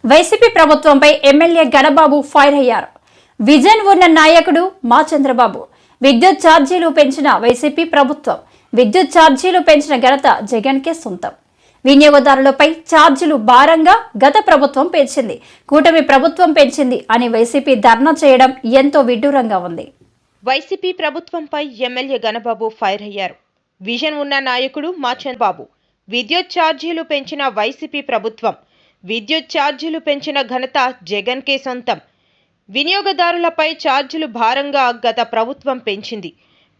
YCP ప్రభుత్వంపై MLA Ganababu fire అయ్యారు. Vision ఉన్న నాయకుడు మా చంద్రబాబు. విద్యుత్ ఛార్జీలు పెంచిన వైసీపీ ప్రభుత్వం. విద్యుత్ ఛార్జీలు పెంచిన ఘనత జగన్కే సొంతం. వినియోగదారులపై ఛార్జీలు భారంగా గత ప్రభుత్వం పెంచింది, కూటమి ప్రభుత్వం పెంచింది అని వైసీపీ ధర్నా చేయడం ఎంతో విడ్డూరంగా ఉంది. వైసీపీ ప్రభుత్వంపై ఎమ్మెల్యే గణబాబు ఫైర్ అయ్యారు. విజన్ ఉన్న నాయకుడు మా చంద్రబాబు. విద్యుత్ ఛార్జీలు పెంచిన వైసీపీ ప్రభుత్వం. విద్యుత్ ఛార్జీలు పెంచిన ఘనత జగన్కే సొంతం. వినియోగదారులపై ఛార్జీలు భారంగా గత ప్రభుత్వం పెంచింది,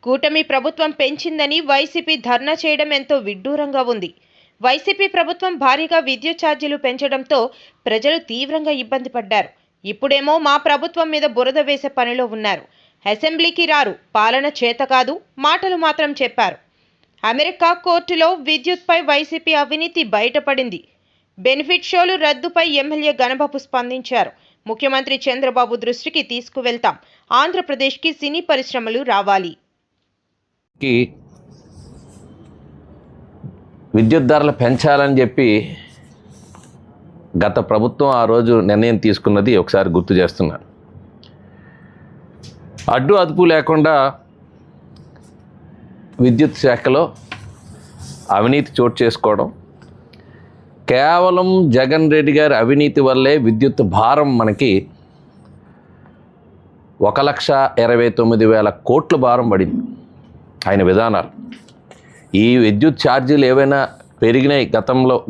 కూటమి ప్రభుత్వం పెంచిందని వైసీపీ ధర్నా చేయడం ఎంతో విడ్డూరంగా ఉంది. వైసీపీ ప్రభుత్వం భారీగా విద్యుత్ ఛార్జీలు పెంచడంతో ప్రజలు తీవ్రంగా ఇబ్బంది పడ్డారు. ఇప్పుడేమో మా ప్రభుత్వం మీద బురద వేసే పనిలో ఉన్నారు. అసెంబ్లీకి రారు, పాలన చేత కాదు, మాటలు మాత్రం చెప్పారు. అమెరికా కోర్టులో విద్యుత్పై వైసీపీ అవినీతి బయటపడింది. బెనిఫిట్ షోలు రద్దుపై ఎమ్మెల్యే గణబాబు స్పందించారు. ముఖ్యమంత్రి చంద్రబాబు దృష్టికి తీసుకువెళ్తాం. ఆంధ్రప్రదేశ్కి సినీ పరిశ్రమలు రావాలి. విద్యుత్ ధరలు పెంచాలని చెప్పి గత ప్రభుత్వం ఆ రోజు నిర్ణయం తీసుకున్నది ఒకసారి గుర్తు చేస్తున్నాను. అడ్డు అదుపు లేకుండా విద్యుత్ శాఖలో అవినీతి చోటు చేసుకోవడం, కేవలం జగన్ రెడ్డి గారి అవినీతి వల్లే విద్యుత్ భారం మనకి 1,29,000 కోట్ల భారం పడింది. ఆయన విధానాలు, ఈ విద్యుత్ ఛార్జీలు ఏవైనా పెరిగినాయి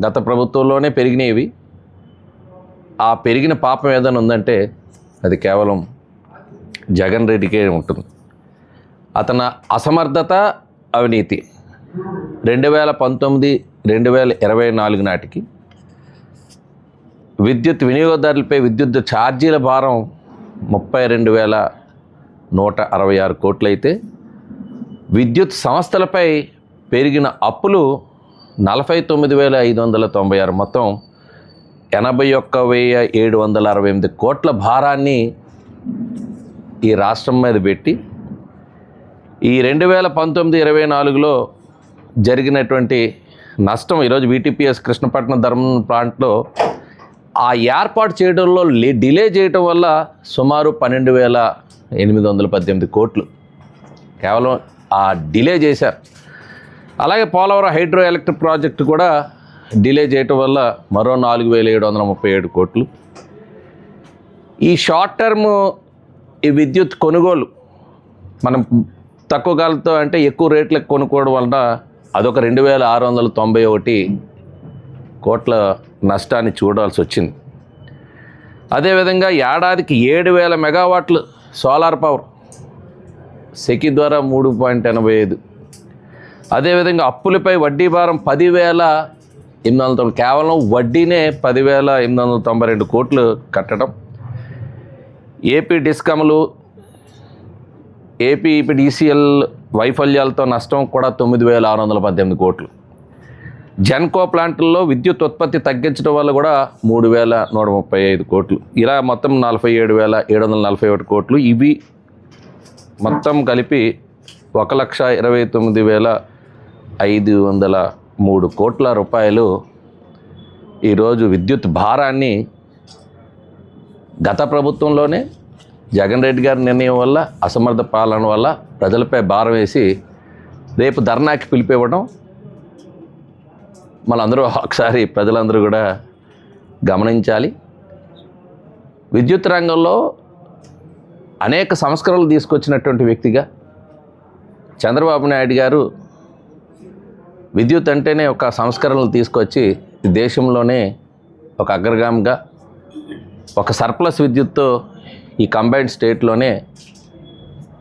గత ప్రభుత్వంలోనే పెరిగినాయి. ఆ పెరిగిన పాపం ఏదైనా ఉందంటే అది కేవలం జగన్ రెడ్డికే ఉంటుంది. అతని అసమర్థత, అవినీతి 2019-2024 నాటికి విద్యుత్ వినియోగదారులపై విద్యుత్ ఛార్జీల భారం 32,166 కోట్లయితే విద్యుత్ సంస్థలపై పెరిగిన అప్పులు 49,596, మొత్తం 81,768 కోట్ల భారాన్ని ఈ రాష్ట్రం మీద పెట్టి ఈ 2019-24లో జరిగినటువంటి నష్టం ఈరోజు VTPS కృష్ణపట్నం ధర్మం ప్లాంట్లో ఆ ఏర్పాటు చేయడంలో డిలే చేయటం వల్ల సుమారు 12,818 కోట్లు కేవలం ఆ డిలే చేశారు. అలాగే పోలవరం హైడ్రో ఎలక్ట్రిక్ ప్రాజెక్టు కూడా డిలే చేయటం వల్ల మరో 4,737 కోట్లు. ఈ షార్ట్ టర్మ్ ఈ విద్యుత్ కొనుగోలు మనం తక్కువ కాలంతో అంటే ఎక్కువ రేట్లకు కొనుక్కోవడం వలన అదొక 2,691 కోట్ల నష్టాన్ని చూడాల్సి వచ్చింది. అదేవిధంగా ఏడాదికి 7,000 మెగావాట్లు సోలార్ పవర్ సెకి ద్వారా 3.85. అదేవిధంగా అప్పులపై వడ్డీ భారం 10,890, కేవలం వడ్డీనే 10,892 కోట్లు కట్టడం. ఏపీ డిస్కమ్లు, ఏపీ DCL వైఫల్యాలతో నష్టం కూడా 9,618 కోట్లు. జెన్కో ప్లాంట్లలో విద్యుత్ ఉత్పత్తి తగ్గించడం వల్ల కూడా 3,135 కోట్లు. ఇలా మొత్తం 47,741 కోట్లు. ఇవి మొత్తం కలిపి 1,29,503 కోట్ల రూపాయలు ఈరోజు విద్యుత్ భారాన్ని గత ప్రభుత్వంలోనే జగన్ రెడ్డి గారి నిర్ణయం వల్ల, అసమర్థ పాలన వల్ల ప్రజలపై భారం వేసి రేపు ధర్నాకి పిలిపివ్వడం మనందరూ ఒకసారి ప్రజలందరూ కూడా గమనించాలి. విద్యుత్ రంగంలో అనేక సంస్కరణలు తీసుకొచ్చినటువంటి వ్యక్తిగా చంద్రబాబు నాయుడు గారు విద్యుత్ అంటేనే ఒక సంస్కరణలు తీసుకొచ్చి దేశంలోనే ఒక అగ్రగామిగా, ఒక సర్ప్లస్ విద్యుత్తో ఈ కంబైన్డ్ స్టేట్లోనే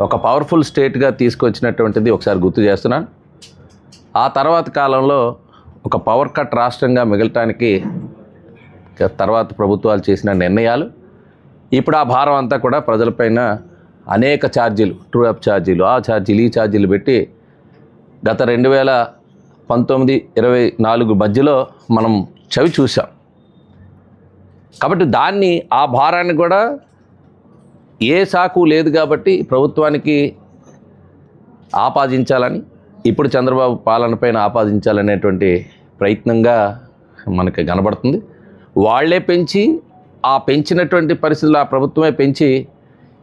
ఒక పవర్ఫుల్ స్టేట్గా తీసుకొచ్చినటువంటిది ఒకసారి గుర్తు చేస్తున్నాను. ఆ తర్వాత కాలంలో ఒక పవర్ కట్ రాష్ట్రంగా మిగలటానికి తర్వాత ప్రభుత్వాలు చేసిన నిర్ణయాలు, ఇప్పుడు ఆ భారం అంతా కూడా ప్రజలపైన అనేక ఛార్జీలు, ట్రూ అప్ ఛార్జీలు, ఆ ఛార్జీలు, ఈ ఛార్జీలు పెట్టి గత 2019-24 మధ్యలో మనం చవి చూసాం. కాబట్టి దాన్ని, ఆ భారాన్ని కూడా ఏ సాకు లేదు కాబట్టి ప్రభుత్వానికి ఆపాదించాలని, ఇప్పుడు చంద్రబాబు పాలనపైన ఆపాదించాలనేటువంటి ప్రయత్నంగా మనకి కనబడుతుంది. వాళ్లే పెంచి ఆ పెంచినటువంటి పరిస్థితులు ఆ ప్రభుత్వమే పెంచి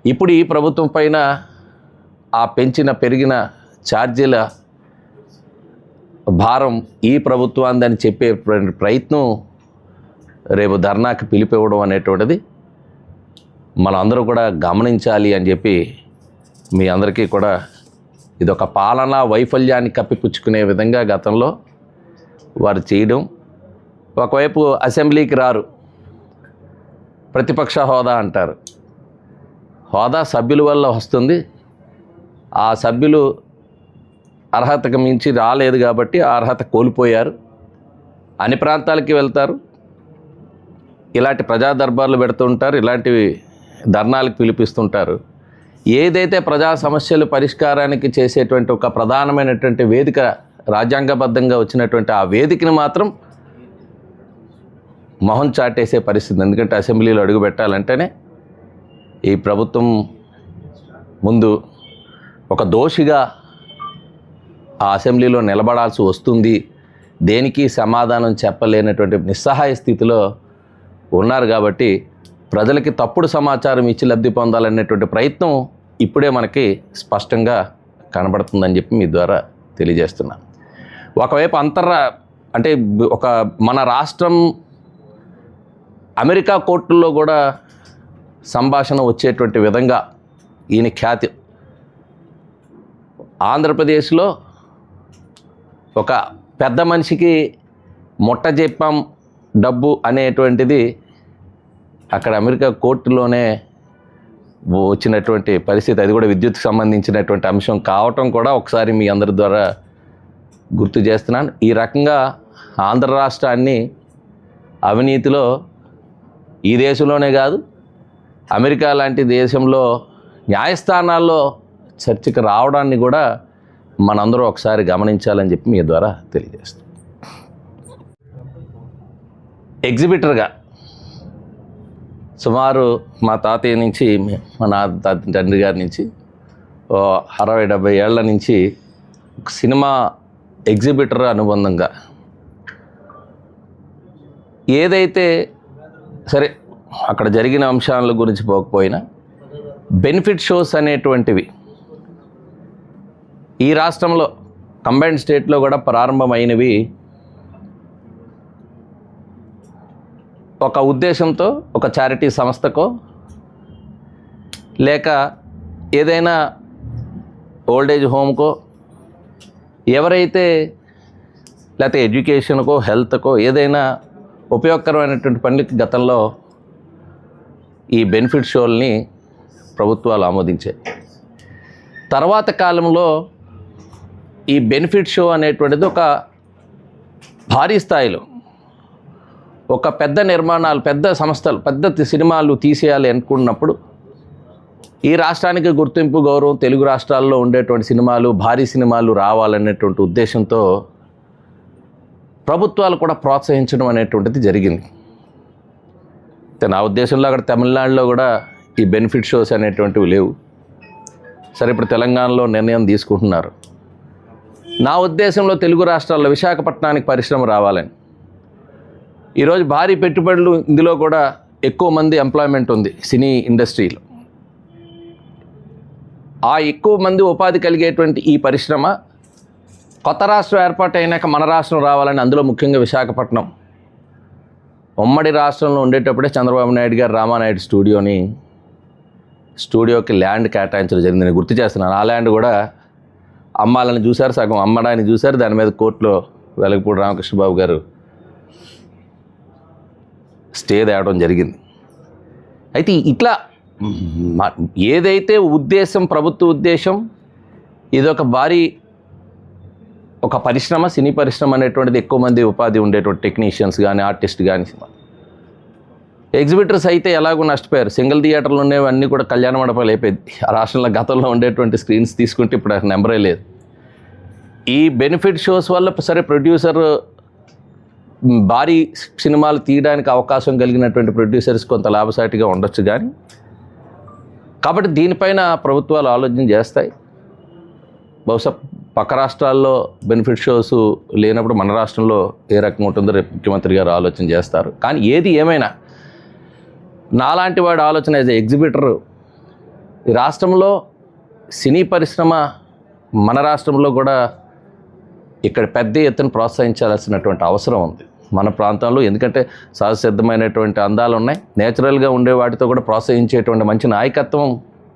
ఇప్పుడు ఈ ప్రభుత్వం పైన ఆ పెరిగిన ఛార్జీల భారం ఈ ప్రభుత్వాన్ని చెప్పే ప్రయత్నం రేపు ధర్నాకి పిలిపివ్వడం అనేటువంటిది మనందరూ కూడా గమనించాలి అని చెప్పి మీ అందరికీ కూడా ఇదొక పాలనా వైఫల్యాన్ని కప్పిపుచ్చుకునే విధంగా గతంలో వారు చేయడం. ఒకవైపు అసెంబ్లీకి రారు, ప్రతిపక్ష హోదా అంటారు. హోదా సభ్యుల వల్ల వస్తుంది. ఆ సభ్యులు అర్హతకు మించి రాలేదు కాబట్టి ఆ అర్హత కోల్పోయారు. అన్ని ప్రాంతాలకి వెళ్తారు, ఇలాంటి ప్రజా దర్బార్లు పెడుతుంటారు, ఇలాంటివి ధర్నాలకు పిలిపిస్తుంటారు. ఏదైతే ప్రజా సమస్యలు పరిష్కారానికి చేసేటువంటి ఒక ప్రధానమైనటువంటి వేదిక రాజ్యాంగబద్ధంగా వచ్చినటువంటి ఆ వేదికని మాత్రం మొహం చాటేసే పరిస్థితి. ఎందుకంటే అసెంబ్లీలో అడుగు పెట్టాలంటేనే ఈ ప్రభుత్వం ముందు ఒక దోషిగా ఆ అసెంబ్లీలో నిలబడాల్సి వస్తుంది. దేనికి సమాధానం చెప్పలేనటువంటి నిస్సహాయ స్థితిలో ఉన్నారు. కాబట్టి ప్రజలకి తప్పుడు సమాచారం ఇచ్చి లబ్ధి పొందాలనేటువంటి ప్రయత్నం ఇప్పుడే మనకి స్పష్టంగా కనబడుతుందని చెప్పి మీ ద్వారా తెలియజేస్తున్నా. ఒకవైపు అంటే మన రాష్ట్రం అమెరికా కోర్టుల్లో కూడా సంభాషణ వచ్చేటువంటి విధంగా ఈయన ఖ్యాతి. ఆంధ్రప్రదేశ్లో ఒక పెద్ద మనిషికి ముట్ట చెప్పాం డబ్బు అనేటువంటిది అక్కడ అమెరికా కోర్టులోనే వచ్చినటువంటి పరిస్థితి. అది కూడా విద్యుత్కు సంబంధించినటువంటి అంశం కావటం కూడా ఒకసారి మీ అందరి ద్వారా గుర్తు చేస్తున్నాను. ఈ రకంగా ఆంధ్ర రాష్ట్రాన్ని అవినీతిలో ఈ దేశంలోనే కాదు అమెరికా లాంటి దేశంలో న్యాయస్థానాల్లో చర్చకు రావడాన్ని కూడా మనందరూ ఒకసారి గమనించాలని చెప్పి మీ ద్వారా తెలియజేస్తాం. ఎగ్జిబిటర్గా సుమారు మా తాతయ్య నుంచి మా తండ్రి గారి నుంచి 60-70 ఏళ్ల నుంచి సినిమా ఎగ్జిబిటర్ అనుబంధంగా ఏదైతే సరే అక్కడ జరిగిన అంశాల గురించి పోకపోయినా బెనిఫిట్ షోస్ అనేటువంటివి ఈ రాష్ట్రంలో కంబైన్డ్ స్టేట్లో కూడా ప్రారంభమైనవి ఒక ఉద్దేశంతో, ఒక చారిటీ సంస్థకో లేక ఏదైనా ఓల్డేజ్ హోమ్కో, ఎవరైతే లేకపోతే ఎడ్యుకేషన్కో హెల్త్కో ఏదైనా ఉపయోగకరమైనటువంటి పనులకి గతంలో ఈ బెనిఫిట్ షోల్ని ప్రభుత్వాలు ఆమోదించాయి. తర్వాత కాలంలో ఈ బెనిఫిట్ షో అనేటువంటిది ఒక భారీ స్థాయిలో ఒక పెద్ద నిర్మాణాలు, పెద్ద సంస్థలు, పెద్ద సినిమాలు తీసేయాలి అనుకున్నప్పుడు ఈ రాష్ట్రానికి గుర్తింపు, గౌరవం, తెలుగు రాష్ట్రాల్లో ఉండేటువంటి సినిమాలు, భారీ సినిమాలు రావాలనేటువంటి ఉద్దేశంతో ప్రభుత్వాలు కూడా ప్రోత్సహించడం అనేటువంటిది జరిగింది. నా ఉద్దేశంలో అక్కడ తమిళనాడులో కూడా ఈ బెనిఫిట్ షోస్ అనేటువంటివి లేవు. సరే, ఇప్పుడు తెలంగాణలో నిర్ణయం తీసుకుంటున్నారు. నా ఉద్దేశంలో తెలుగు రాష్ట్రాల్లో విశాఖపట్నానికి పరిశ్రమ రావాలని, ఈరోజు భారీ పెట్టుబడులు, ఇందులో కూడా ఎక్కువ మంది ఎంప్లాయ్మెంట్ ఉంది సినీ ఇండస్ట్రీలో. ఆ ఎక్కువ మంది ఉపాధి కలిగేటువంటి ఈ పరిశ్రమ కొత్త రాష్ట్రం ఏర్పాటు అయినాక మన రాష్ట్రం రావాలని, అందులో ముఖ్యంగా విశాఖపట్నం ఉమ్మడి రాష్ట్రంలో ఉండేటప్పుడే చంద్రబాబు నాయుడు గారు రామానాయుడు స్టూడియోకి ల్యాండ్ కేటాయించడం జరిగింది. నేను గుర్తు చేస్తున్నాను. ఆ ల్యాండ్ కూడా అమ్మాలని చూశారు, సగం అమ్మడాన్ని చూశారు. దాని మీద కోర్టులో వెలగపూడి రామకృష్ణబాబు గారు స్టే తేవడం జరిగింది. అయితే ఇట్లా ఏదైతే ఉద్దేశం, ప్రభుత్వ ఉద్దేశం, ఇదొక భారీ ఒక పరిశ్రమ, సినీ పరిశ్రమ అనేటువంటిది ఎక్కువ మంది ఉపాధి ఉండేటువంటి టెక్నీషియన్స్ కానీ, ఆర్టిస్ట్ కానీ, ఎగ్జిబిటర్స్ అయితే ఎలాగో నష్టపోయారు. సింగిల్ థియేటర్లు ఉండేవన్నీ కూడా కళ్యాణ మండపాలు అయిపోయింది. ఆ రాష్ట్రంలో గతంలో ఉండేటువంటి స్క్రీన్స్ తీసుకుంటే ఇప్పుడు నెంబరే లేదు. ఈ బెనిఫిట్ షోస్ వల్ల సరే ప్రొడ్యూసర్ భారీ సినిమాలు తీయడానికి అవకాశం కలిగినటువంటి ప్రొడ్యూసర్స్ కొంత లాభసాటిగా ఉండొచ్చు కానీ, కాబట్టి దీనిపైన ప్రభుత్వాలు ఆలోచన చేస్తాయి. బహుశా పక్క రాష్ట్రాల్లో బెనిఫిట్ షోస్ లేనప్పుడు మన రాష్ట్రంలో ఏ రకంగా ఉంటుందో రేపు ముఖ్యమంత్రి గారు ఆలోచన చేస్తారు. కానీ ఏది ఏమైనా నాలాంటి వాడి ఆలోచన యాజ్ ఎగ్జిబిటర్, ఈ రాష్ట్రంలో సినీ పరిశ్రమ మన రాష్ట్రంలో కూడా ఇక్కడ పెద్ద ఎత్తున ప్రోత్సహించాల్సినటువంటి అవసరం ఉంది మన ప్రాంతంలో. ఎందుకంటే సహజసిద్ధమైనటువంటి అందాలు ఉన్నాయి, నేచురల్గా ఉండే వాటితో కూడా ప్రోత్సహించేటువంటి మంచి నాయకత్వం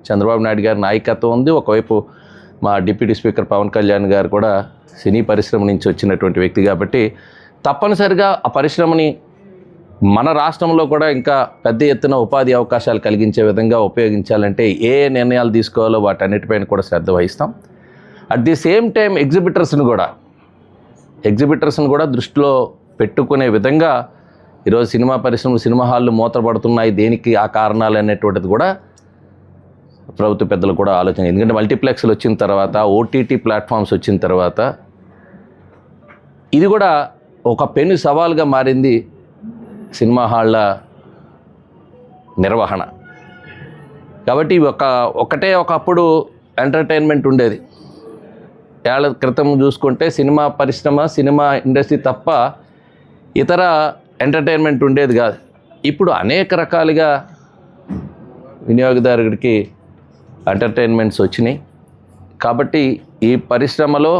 చంద్రబాబు నాయుడు గారి నాయకత్వం ఉంది. ఒకవైపు మా డిప్యూటీ స్పీకర్ పవన్ కళ్యాణ్ గారు కూడా సినీ పరిశ్రమ నుంచి వచ్చినటువంటి వ్యక్తి కాబట్టి తప్పనిసరిగా ఆ పరిశ్రమని మన రాష్ట్రంలో కూడా ఇంకా పెద్ద ఎత్తున ఉపాధి అవకాశాలు కలిగించే విధంగా ఉపయోగించాలంటే ఏ నిర్ణయాలు తీసుకోవాలో వాటన్నిటిపైన కూడా శ్రద్ధ వహిస్తాం. అట్ ది సేమ్ టైం ఎగ్జిబిటర్స్ని కూడా దృష్టిలో పెట్టుకునే విధంగా ఈరోజు సినిమా పరిశ్రమలు, సినిమా హాళ్ళు మూతపడుతున్నాయి, దేనికి ఆ కారణాలు అనేటువంటిది కూడా ప్రభుత్వ పెద్దలు కూడా ఆలోచన. ఎందుకంటే మల్టీప్లెక్స్లు వచ్చిన తర్వాత, ఓటీటీ ప్లాట్ఫామ్స్ వచ్చిన తర్వాత ఇది కూడా ఒక పెను సవాల్గా మారింది సినిమా హాళ్ళ నిర్వహణ. కాబట్టి ఒకప్పుడు ఎంటర్టైన్మెంట్ ఉండేది. ఏళ్ల క్రితం చూసుకుంటే సినిమా పరిశ్రమ, సినిమా ఇండస్ట్రీ తప్ప ఇతర ఎంటర్టైన్మెంట్ ఉండేది కాదు. ఇప్పుడు అనేక రకాలుగా వినియోగదారుడికి ఎంటర్టైన్మెంట్స్ వచ్చినాయి. కాబట్టి ఈ పరిశ్రమలో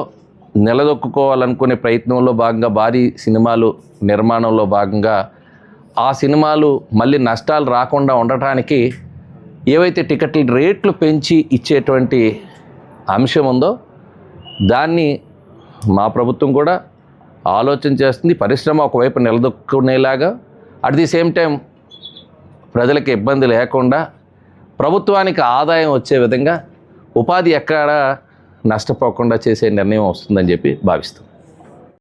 నిలదొక్కుకోవాలనుకునే ప్రయత్నంలో భాగంగా, భారీ సినిమాలు నిర్మాణంలో భాగంగా ఆ సినిమాలు మళ్ళీ నష్టాలు రాకుండా ఉండటానికి ఏవైతే టికెట్ల రేట్లు పెంచి ఇచ్చేటువంటి అంశం ఉందో దాన్ని మా ప్రభుత్వం కూడా ఆలోచన చేస్తుంది. పరిశ్రమ ఒకవైపు నిలదొక్కునేలాగా, అట్ ది సేమ్ టైం ప్రజలకు ఇబ్బంది లేకుండా, ప్రభుత్వానికి ఆదాయం వచ్చే విధంగా, ఉపాధి ఎక్కడ నష్టపోకుండా చేసే నిర్ణయం వస్తుందని చెప్పి భావిస్తాం.